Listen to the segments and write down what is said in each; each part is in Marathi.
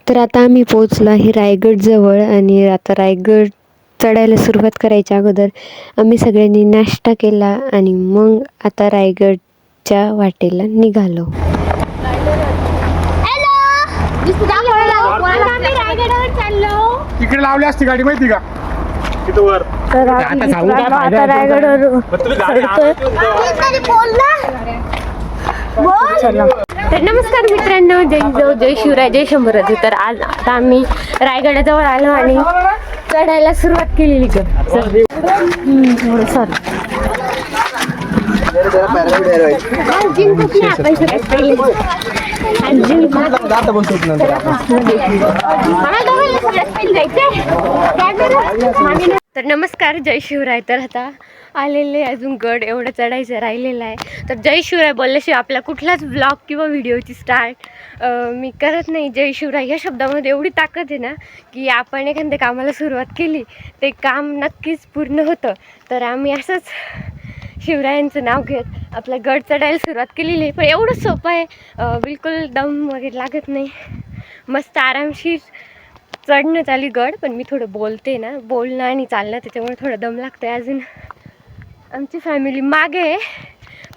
तर आता आम्ही पोहोचलो आहे रायगड जवळ आणि आता रायगड चढायला सुरुवात करायच्या अगोदर आम्ही सगळ्यांनी नाश्ता केला आणि मग आता रायगडच्या वाटेला निघालो. तिकडे लावली असती गाडी माहिती का तिथं वर. आता रायगडवर तर नमस्कार मित्रांनो, जय जो जय शिवराय जय शंभूराज. तर आज आता आम्ही रायगडाजवळ आलो आणि चढायला सुरुवात केलेली तर नमस्कार जय शिवराय. तर आता आलेले अजून गड एवढं चढायचं राहिलेलं आहे. तर जय शिवराय बोलल्याशिवाय आपला कुठलाच ब्लॉग किंवा व्हिडिओची स्टार्ट मी करत नाही. जय शिवराय या शब्दामध्ये एवढी ताकद आहे ना की आपण एखाद्या कामाला सुरुवात केली ते काम नक्कीच पूर्ण होतं. तर आम्ही असंच शिवरायांचं नाव घेत आपला गड चढायला सुरुवात केलेली आहे. पण एवढं सोपं आहे, बिलकुल दम वगैरे लागत नाही, मस्त आरामशीर चढणं चालू गड. पण मी थोडं बोलते ना, बोलणं आणि चालणं त्याच्यामुळे थोडं दम लागतं आहे. अजून आमची फॅमिली मागे आहे,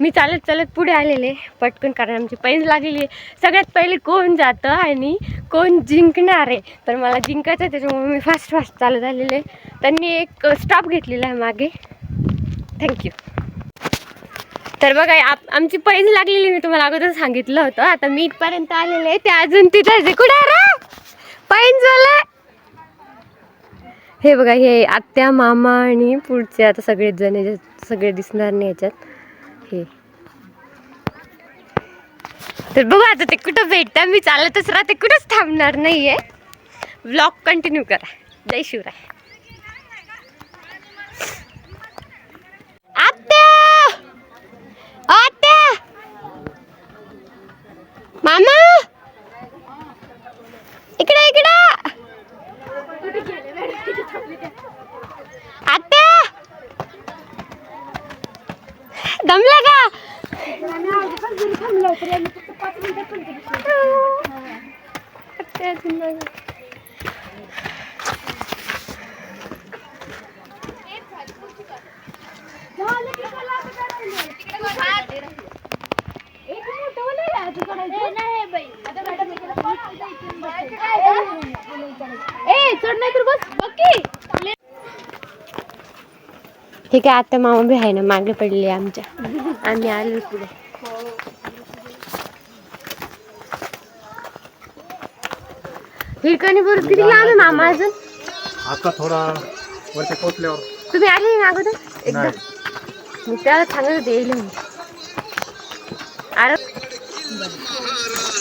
मी चालत चालत पुढे आलेले पटकन, कारण आमची पैज लागलेली आहे. सगळ्यात पहिले कोण जातं आणि कोण जिंकणार आहे, तर मला जिंकायचं आहे त्याच्यामुळे मी फास्ट चालत आलेले. त्यांनी एक स्टॉप घेतलेला आहे मागे, थँक्यू. तर बघा आमची पैज लागलेली मी तुम्हाला अगोदर सांगितलं होतं. आता मी इथपर्यंत आलेले, ते अजून तिथं कुठे रे पैज झालं. हे बघा, हे आत्या मामा आणि पुढचे आता सगळेच जण, सगळे दिसणार नाही याच्यात हे. तर बघा आता ते कुठं भेटतं, मी चालतच राहते, कुठंच थांबणार नाही आहे. व्लॉग कंटिन्यू करा. जय शिवराय. आत्या आत्या मामा इकडे आत्या दमला का? ठीक आहे, आता मामा बी आहे ना, मागे पडले आमच्या, आम्ही आलो पुढे. हिरकणी बरोबर किती लांब आहे मामा अजून? आता थोडा वरती पोहोचल्यावर. तुम्ही आले ना अगोदर एकदा? मी त्याला सांगत होते येईल म्हणून.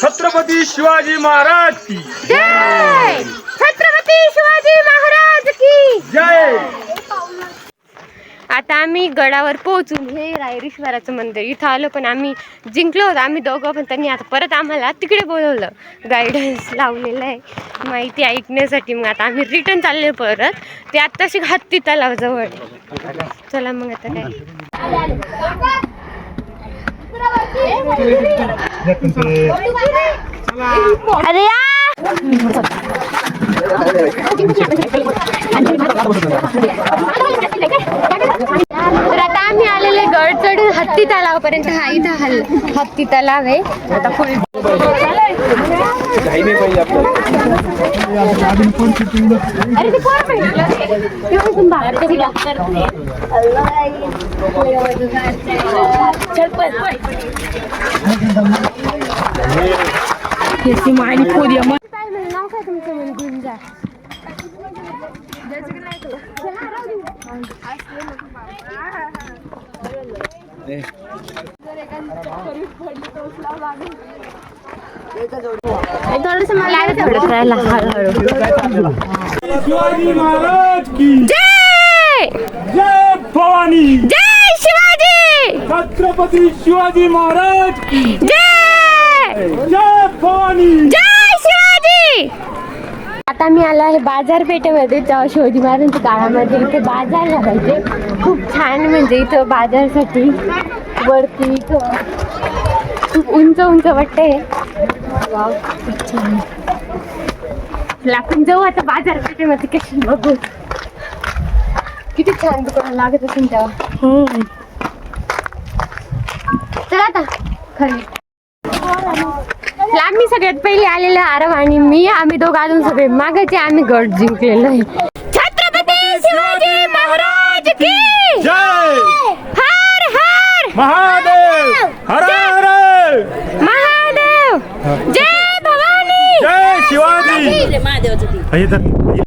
छत्रपती शिवाजी महाराज की जय. छत्रपती शिवाजी महाराज की जय. आता आम्ही गडावर पोहोचून हे रायरेश्वराचं मंदिर इथं आलो, पण आम्ही जिंकलो होतो आम्ही दोघं. पण त्यांनी आता परत आम्हाला तिकडे बोलवलं, गायडन्स लावलेलं आहे माहिती ऐकण्यासाठी. मग आता आम्ही रिटर्न चाललो परत. ते आत्ताशी हत्ती तलावाजवळ. चला मग आता काय. अरे तर आता आम्ही आलेले गड चढून हत्ती तलावापर्यंत. हा इथं हत्ती तलाव आहे. आता फुल नाव काय तुमचं? गुंजा. थोडस मला करायला हळूहळू. शिवाजी महाराज की जय. जय भवानी. जय शिवाजी. छत्रपती छत्रपती शिवाजी महाराज की जय जय भवानी. जय शिवाजी. आता मी आलो आहे बाजारपेठेमध्ये तेव्हा शिवाजी महाराजांच्या काळामध्ये इथे बाजार भरायचे खूप छान. म्हणजे इथं बाजारसाठी वरती इथं खूप उंच उंच वाटते. वाव, खूप छान. चला आपण जाऊ आता बाजारपेठेमध्ये कशी बघू. किती छान दुकान लागत असेल तेव्हा. चला आता खरी आम्ही सगळ्यात पहिले आलेलो आरव आणि मी. आम्ही दोघं अजून सगळे मागायचे. आम्ही गड जिंकलेलो आहे. छत्रपती शिवाजी महाराज की जय. हर हर महादेव हर हर महादेव. जय भवानी. जय शिवाजी. महादेवाचं ती.